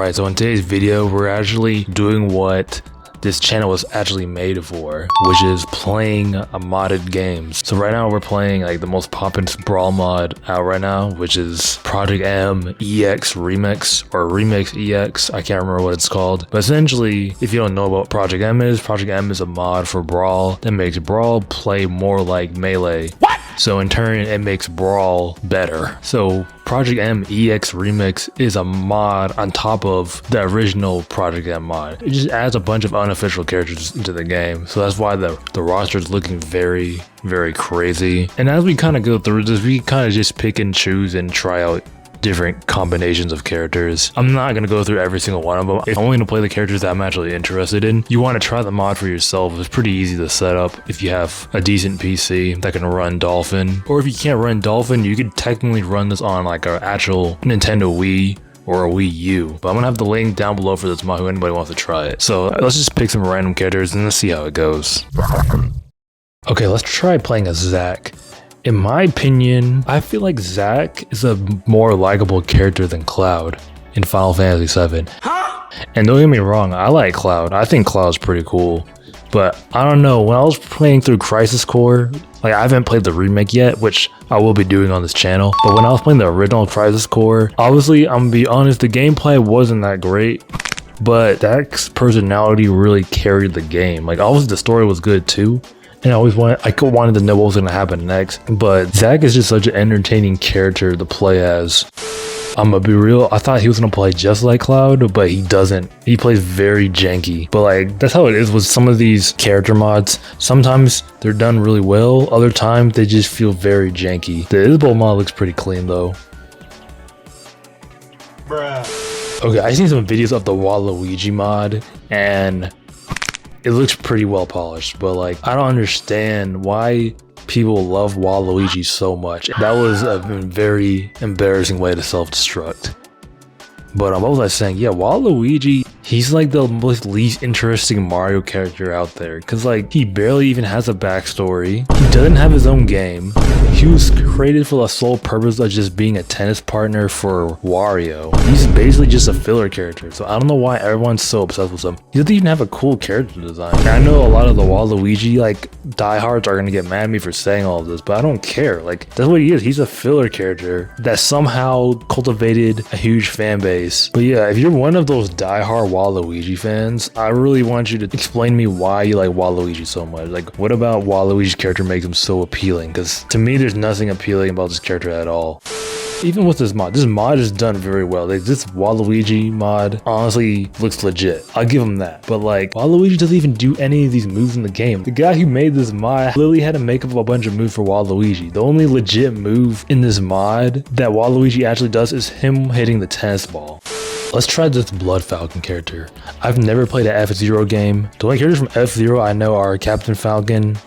Alright, so in today's video, we're actually doing what this channel was actually made for, which is playing a modded games. So right now we're playing like the most poppin' brawl mod out right now, which is Project M EX Remix or Remix EX. I can't remember what it's called. But essentially, if you don't know what Project M is a mod for Brawl that makes Brawl play more like Melee. What? So in turn, it makes Brawl better. So Project M EX Remix is a mod on top of the original Project M mod. It just adds a bunch of unofficial characters into the game. So that's why the roster is looking very, very crazy. And as we kind of go through this, we kind of just pick and choose and try out different combinations of characters. I'm not going to go through every single one of them. If I'm only going to play the characters that I'm actually interested in, you want to try the mod for yourself. It's pretty easy to set up if you have a decent PC that can run Dolphin. Or if you can't run Dolphin, you could technically run this on like an actual Nintendo Wii or a Wii U. But I'm going to have the link down below for this mod if anybody wants to try it. So let's just pick some random characters and let's see how it goes. Okay, let's try playing as Zack. In my opinion, I feel like Zack is a more likable character than Cloud in Final Fantasy VII. And don't get me wrong, I like Cloud. I think Cloud's pretty cool. But I don't know, when I was playing through Crisis Core, like I haven't played the remake yet, which I will be doing on this channel. But when I was playing the original Crisis Core, obviously, I'm gonna be honest, the gameplay wasn't that great. But Zack's personality really carried the game. Like obviously the story was good too. And I wanted to know what was going to happen next. But Zack is just such an entertaining character to play as. I'm gonna be real, I thought he was going to play just like Cloud, but he doesn't. He plays very janky. But like, that's how it is with some of these character mods. Sometimes they're done really well, other times they just feel very janky. The Isabel mod looks pretty clean though. Bruh. Okay, I seen some videos of the Waluigi mod, and it looks pretty well polished, but like I don't understand why people love Waluigi so much. That was a very embarrassing way to self-destruct. But what was I saying? Yeah, Waluigi, he's like the most least interesting Mario character out there. Cause like he barely even has a backstory. He doesn't have his own game. He was created for the sole purpose of just being a tennis partner for Wario. He's basically just a filler character. So I don't know why everyone's so obsessed with him. He doesn't even have a cool character design. And I know a lot of the Waluigi like diehards are gonna get mad at me for saying all of this, but I don't care. Like that's what he is. He's a filler character that somehow cultivated a huge fan base. But yeah, if you're one of those diehard Waluigi fans, I really want you to explain to me why you like Waluigi so much. Like what about Waluigi's character makes him so appealing? Because to me, there's nothing appealing about this character at all. Even with this mod is done very well. Like this Waluigi mod honestly looks legit. I'll give him that. But like Waluigi doesn't even do any of these moves in the game. The guy who made this mod literally had to make up a bunch of moves for Waluigi. The only legit move in this mod that Waluigi actually does is him hitting the tennis ball. Let's try this Blood Falcon character. I've never played an F-Zero game. The only characters from F-Zero I know are Captain Falcon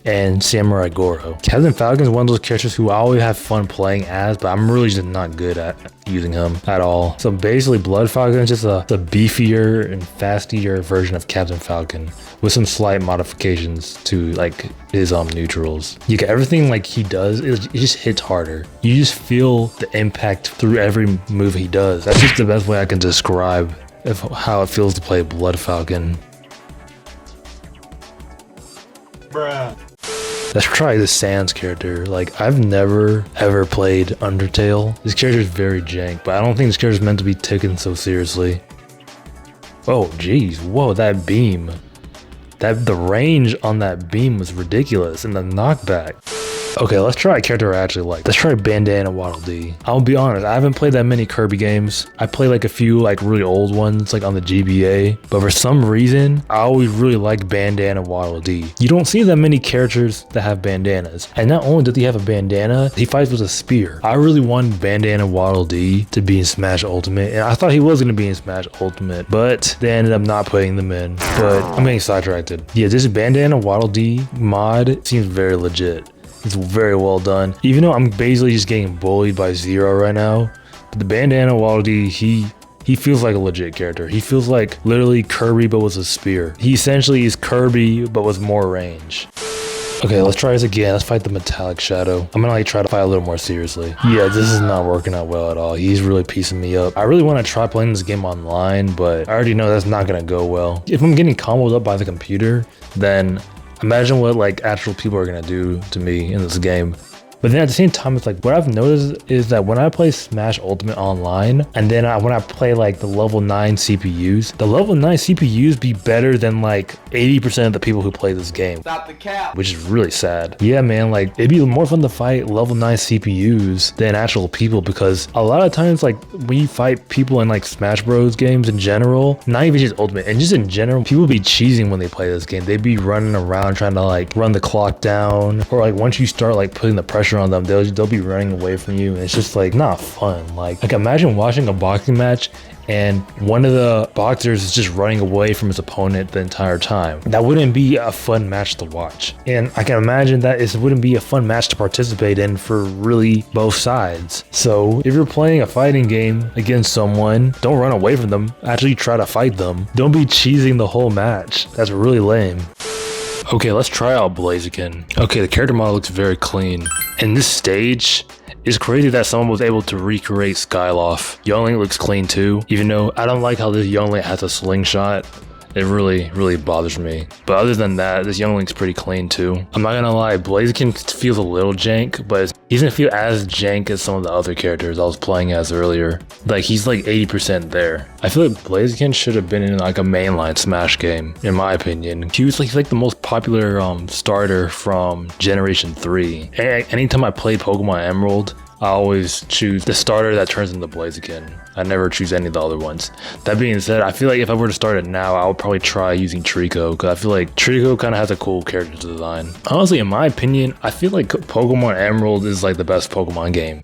and Samurai Goro. Captain Falcon is one of those characters who I always have fun playing as, but I'm really just not good at using him at all. So basically Blood Falcon is just a beefier and fastier version of Captain Falcon with some slight modifications to like his neutrals. You get everything like he does, it just hits harder. You just feel the impact through every move he does. That's just the best way I can describe how it feels to play Blood Falcon. Bruh. Let's try the Sans character. Like, I've never ever played Undertale. This character is very jank, but I don't think this character is meant to be taken so seriously. Oh, jeez. Whoa, that beam. The range on that beam was ridiculous, and the knockback. Okay, let's try a character I actually like. Let's try Bandana Waddle Dee. I'll be honest, I haven't played that many Kirby games. I play like a few like really old ones like on the GBA, but for some reason, I always really like Bandana Waddle Dee. You don't see that many characters that have bandanas. And not only does he have a bandana, he fights with a spear. I really want Bandana Waddle Dee to be in Smash Ultimate, and I thought he was going to be in Smash Ultimate, but they ended up not putting them in. But I'm getting sidetracked. Yeah, this Bandana Waddle Dee mod seems very legit. It's very well done. Even though I'm basically just getting bullied by Zero right now, but the Bandana Waddle Dee, he feels like a legit character. He feels like literally Kirby but with a spear. He essentially is Kirby but with more range. Okay, let's try this again. Let's fight the metallic shadow. I'm gonna like try to fight a little more seriously. Yeah, this is not working out well at all. He's really piecing me up. I really want to try playing this game online, but I already know that's not gonna go well. If I'm getting comboed up by the computer, then imagine what like actual people are gonna do to me in this game. But then at the same time, it's like what I've noticed is that when I play Smash Ultimate online, and then when I play like the level 9 CPUs, the level 9 CPUs be better than like 80% of the people who play this game. Stop the cap. Which is really sad. Yeah, man, like it'd be more fun to fight level 9 CPUs than actual people, because a lot of times like when you fight people in like Smash Bros games in general, not even just Ultimate, and just in general, people be cheesing when they play this game. They'd be running around trying to like run the clock down, or like once you start like putting the pressure on them, they'll be running away from you, and it's just like not fun. Like imagine watching a boxing match and one of the boxers is just running away from his opponent the entire time. That wouldn't be a fun match to watch, and I can imagine that it wouldn't be a fun match to participate in for really both sides. So if you're playing a fighting game against someone, don't run away from them, actually try to fight them. Don't be cheesing the whole match. That's really lame. Okay, let's try out Blaziken. Okay, the character model looks very clean. And this stage, it's crazy that someone was able to recreate Skyloft. Youngling looks clean too, even though I don't like how this Youngling has a slingshot. It really bothers me. But other than that, this Youngling's pretty clean too. I'm not gonna lie, Blaziken feels a little jank, but he doesn't feel as jank as some of the other characters I was playing as earlier. Like he's like 80% there. I feel like Blaziken should have been in like a mainline Smash game, in my opinion. He's like the most popular starter from Generation 3. Anytime I played Pokemon Emerald, I always choose the starter that turns into Blaziken. I never choose any of the other ones. That being said, I feel like if I were to start it now, I would probably try using Trico, because I feel like Trico kind of has a cool character design. Honestly, in my opinion, I feel like Pokemon Emerald is like the best Pokemon game.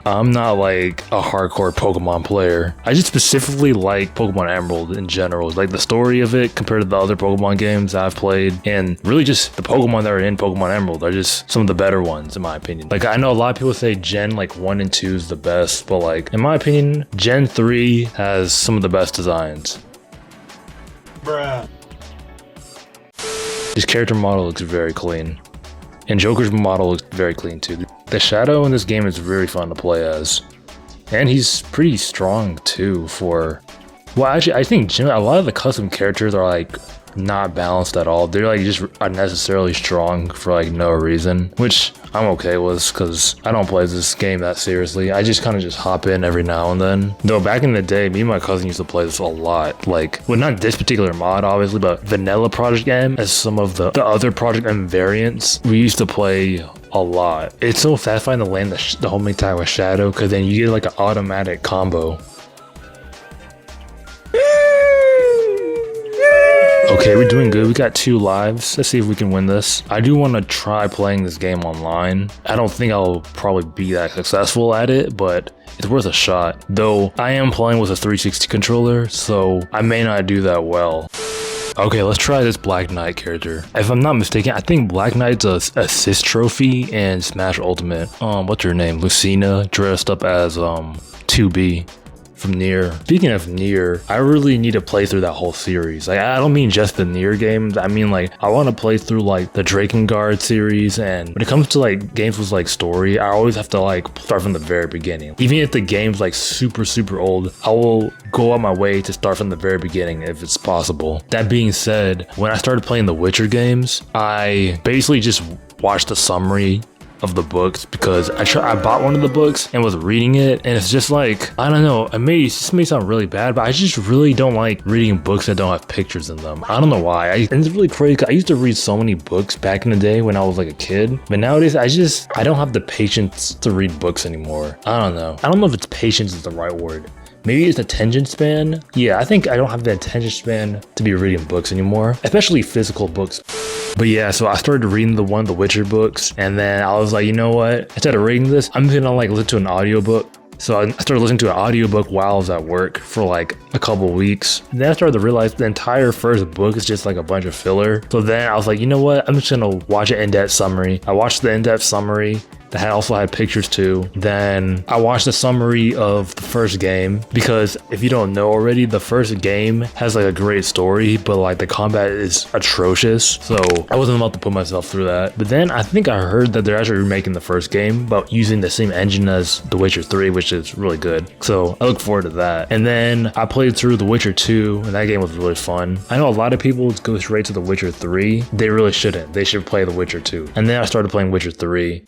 I'm not like a hardcore Pokemon player. I just specifically like Pokemon Emerald in general. Like the story of it compared to the other Pokemon games I've played, and really just the Pokemon that are in Pokemon Emerald are just some of the better ones in my opinion. Like I know a lot of people say Gen like 1 and 2 is the best, but like in my opinion, Gen 3 has some of the best designs. Bruh. His character model looks very clean. And Joker's model looks very clean too. The Shadow in this game is very fun to play as. And he's pretty strong too for... Well, actually, I think a lot of the custom characters are like not balanced at all. They're like just unnecessarily strong for like no reason, which I'm okay with because I don't play this game that seriously. I just kind of just hop in every now and then. Though back in the day, me and my cousin used to play this a lot. Like, well, not this particular mod obviously, but Vanilla Project M as some of the other Project M variants we used to play a lot. It's so satisfying to land the homing attack with Shadow, because then you get like an automatic combo. Okay, we're doing good. We got 2 lives. Let's see if we can win this. I do want to try playing this game online. I don't think I'll probably be that successful at it, but it's worth a shot. Though I am playing with a 360 controller, so I may not do that well. Okay, let's try this Black Knight character. If I'm not mistaken, I think Black Knight's a assist trophy in Smash Ultimate. What's her name? Lucina, dressed up as 2B. From Nier. Speaking of Nier, I really need to play through that whole series. Like, I don't mean just the Nier games. I mean, like, I want to play through like the Drakengard series, and when it comes to like games with like story, I always have to like start from the very beginning. Even if the game's like super old, I will go out my way to start from the very beginning if it's possible. That being said, when I started playing the Witcher games, I basically just watched the summary of the books, because I bought one of the books and was reading it, and it's just like, I don't know, this may sound really bad, but I just really don't like reading books that don't have pictures in them. I don't know why. And it's really crazy, 'cause I used to read so many books back in the day when I was like a kid, but nowadays I don't have the patience to read books anymore. I don't know if it's patience is the right word. Maybe it's attention span. Yeah, I think I don't have the attention span to be reading books anymore, especially physical books. But yeah, so I started reading the Witcher books, and then I was like, you know what? Instead of reading this, I'm gonna like listen to an audiobook. So I started listening to an audiobook while I was at work for like a couple weeks. And then I started to realize the entire first book is just like a bunch of filler. So then I was like, you know what? I'm just gonna watch an in-depth summary. I watched the in-depth summary, that also had pictures too. Then I watched a summary of the first game, because if you don't know already, the first game has like a great story, but like the combat is atrocious. So I wasn't about to put myself through that. But then I think I heard that they're actually remaking the first game, but using the same engine as The Witcher 3, which is really good. So I look forward to that. And then I played through The Witcher 2, and that game was really fun. I know a lot of people go straight to The Witcher 3. They really shouldn't. They should play The Witcher 2. And then I started playing Witcher 3.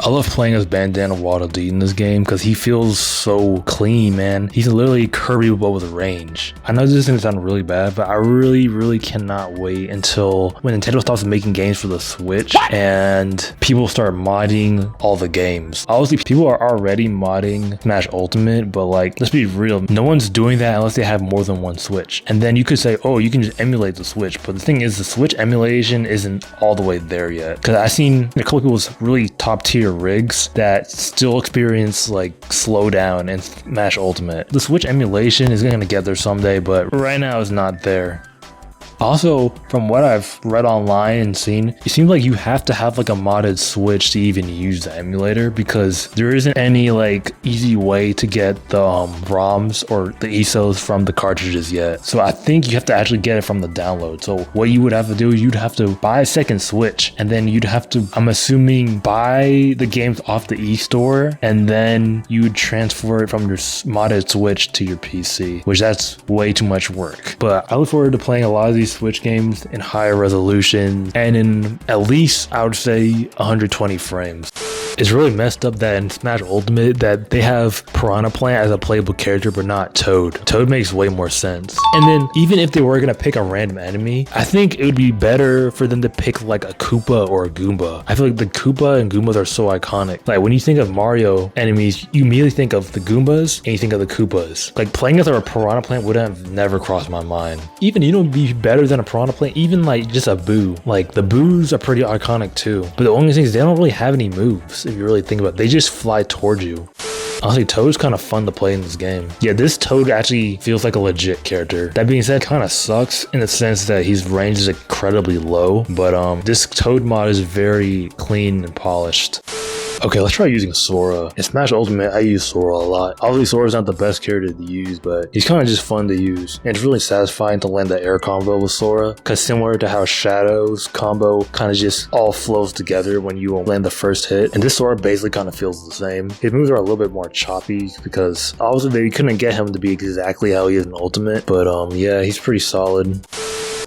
I love playing as Bandana Waddle Dee in this game because he feels so clean, man. He's literally Kirby but with range. I know this is gonna sound really bad, but I really cannot wait until when Nintendo stops making games for the Switch and people start modding all the games. Obviously, people are already modding Smash Ultimate, but like, let's be real, no one's doing that unless they have more than one Switch. And then you could say, oh, you can just emulate the Switch, but the thing is, the Switch emulation isn't all the way there yet. Because I've seen a couple people's really top tier rigs that still experience like slowdown in Smash Ultimate. The Switch emulation is gonna get there someday, but right now it's not there. Also, from what I've read online and seen, it seems like you have to have like a modded Switch to even use the emulator, because there isn't any like easy way to get the ROMs or the ESOs from the cartridges yet. So I think you have to actually get it from the download. So what you would have to do is you'd have to buy a second Switch, and then you'd have to, I'm assuming, buy the games off the eStore, and then you would transfer it from your modded Switch to your PC, which that's way too much work. But I look forward to playing a lot of these Switch games in higher resolution and in at least, I would say, 120 frames. It's really messed up that in Smash Ultimate that they have Piranha Plant as a playable character but not Toad. Toad makes way more sense. And then even if they were gonna pick a random enemy, I think it would be better for them to pick like a Koopa or a Goomba. I feel like the Koopa and Goombas are so iconic. Like when you think of Mario enemies, you immediately think of the Goombas and you think of the Koopas. Like playing as a Piranha Plant would have never crossed my mind. Even, you know, be better than a Piranha Plant, even like just a Boo. Like the Boos are pretty iconic too. But the only thing is they don't really have any moves. If you really think about it, they just fly towards you. Honestly, Toad's kind of fun to play in this game. Yeah, this Toad actually feels like a legit character. That being said, kind of sucks in the sense that his range is incredibly low, but this Toad mod is very clean and polished. Okay, let's try using Sora. In Smash Ultimate, I use Sora a lot. Obviously, Sora's not the best character to use, but he's kind of just fun to use. And it's really satisfying to land that air combo with Sora, because similar to how Shadow's combo kind of just all flows together when you land the first hit, and this Sora basically kind of feels the same. His moves are a little bit more choppy, because obviously they couldn't get him to be exactly how he is in Ultimate, but yeah, he's pretty solid.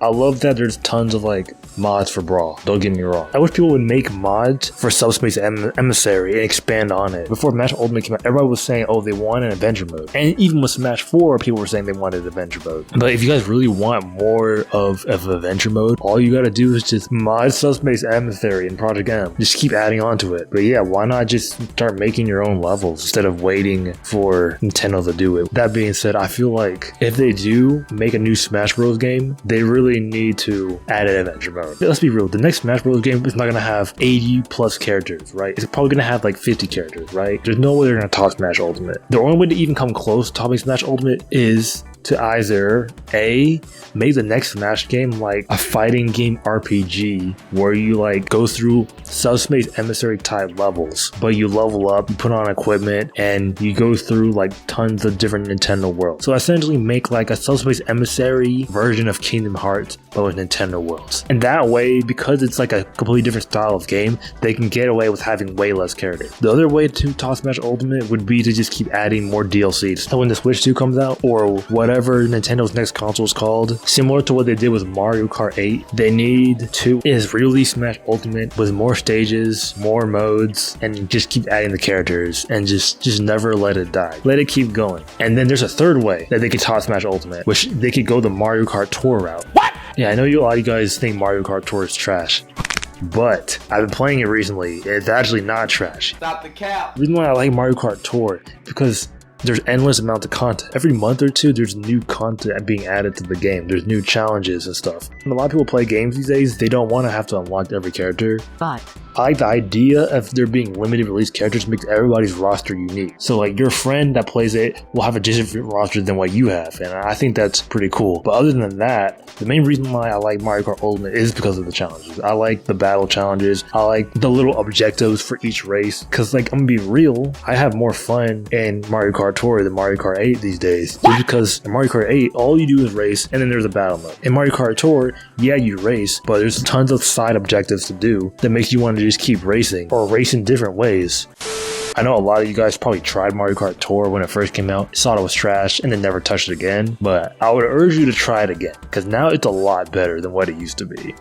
I love that there's tons of like mods for Brawl, don't get me wrong. I wish people would make mods for Subspace Emissary and expand on it. Before Smash Ultimate came out, everybody was saying, oh, they want an adventure mode. And even with Smash 4, people were saying they wanted adventure mode. But if you guys really want more of adventure mode, all you gotta do is just mod Subspace Emissary in Project M. Just keep adding on to it. But yeah, why not just start making your own levels instead of waiting for Nintendo to do it? That being said, I feel like if they do make a new Smash Bros game, they really need to add an adventure mode. Let's be real, the next Smash Bros game is not gonna have 80 plus characters, right? It's probably gonna have like 50 characters, right? There's no way they're gonna top Smash Ultimate. The only way to even come close to topping Smash Ultimate is to either A, make the next Smash game like a fighting game RPG where you like go through Subspace Emissary type levels, but you level up, you put on equipment, and you go through like tons of different Nintendo worlds. So essentially make like a Subspace Emissary version of Kingdom Hearts but with Nintendo worlds. And that way, because it's like a completely different style of game, they can get away with having way less characters. The other way to top Smash Ultimate would be to just keep adding more DLCs. So when the Switch 2 comes out, or whatever Nintendo's next console is called, similar to what they did with Mario Kart 8, they need to re-release Smash Ultimate with more stages, more modes, and just keep adding the characters and just never let it die. Let it keep going. And then there's a third way that they could top Smash Ultimate, which they could go the Mario Kart Tour route. What? Yeah, I know a lot of you guys think Mario Kart Tour is trash, but I've been playing it recently. It's actually not trash. Stop the cap. The reason why I like Mario Kart Tour is because there's endless amounts of content. Every month or two, there's new content being added to the game. There's new challenges and stuff. And a lot of people play games these days, they don't want to have to unlock every character. But I like the idea of there being limited release characters makes everybody's roster unique. So like your friend that plays it will have a different roster than what you have, and I think that's pretty cool. But other than that, the main reason why I like Mario Kart Ultimate is because of the challenges. I like the battle challenges. I like the little objectives for each race. Cause like I'm gonna be real, I have more fun in Mario Kart Tour than Mario Kart 8 these days. Just because in Mario Kart 8, all you do is race, and then there's a battle mode. In Mario Kart Tour, yeah, you race, but there's tons of side objectives to do that makes you want to just keep racing or race in different ways. I know a lot of you guys probably tried Mario Kart Tour when it first came out, thought it was trash, and then never touched it again, but I would urge you to try it again, because now it's a lot better than what it used to be.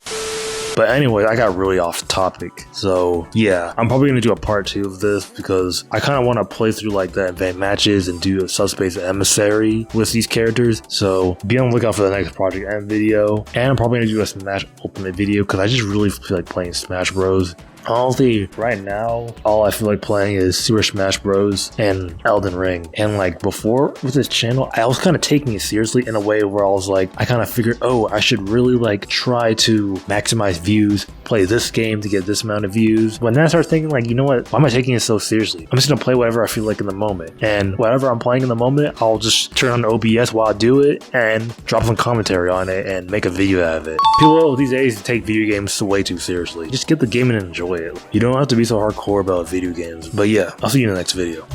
But anyway, I got really off topic. So yeah, I'm probably going to do a part 2 of this because I kind of want to play through like the event matches and do a subspace emissary with these characters. So be on the lookout for the next Project M video. And I'm probably going to do a Smash Ultimate video because I just really feel like playing Smash Bros. Honestly, right now, all I feel like playing is Super Smash Bros. And Elden Ring. And like before with this channel, I was kind of taking it seriously in a way where I was like, I kind of figured, oh, I should really like try to maximize views, play this game to get this amount of views. But then I started thinking like, you know what, why am I taking it so seriously? I'm just gonna play whatever I feel like in the moment. And whatever I'm playing in the moment, I'll just turn on OBS while I do it and drop some commentary on it and make a video out of it. People these days take video games way too seriously. Just get the game and enjoy it. You don't have to be so hardcore about video games. But yeah, I'll see you in the next video.